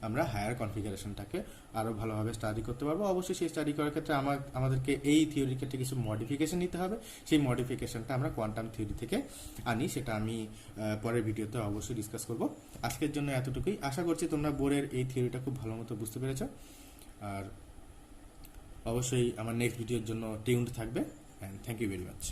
আমরা হায়ার কনফিগারেশনটাকে আরও ভালোভাবে স্টাডি করতে পারবো। অবশ্যই সেই স্টাডি করার ক্ষেত্রে আমাদেরকে এই থিওরির ক্ষেত্রে কিছু মডিফিকেশন নিতে হবে। সেই মডিফিকেশনটা আমরা কোয়ান্টাম থিওরি থেকে আনি, সেটা আমি পরের ভিডিওতে অবশ্যই ডিসকাস করব। আজকের জন্য এতটুকুই। আশা করছি তোমরা বোরের এই থিওরিটা খুব ভালো মতো বুঝতে পেরেছ, আর অবশ্যই আমার নেক্সট ভিডিওর জন্য টিউনড থাকবে। And thank you very much.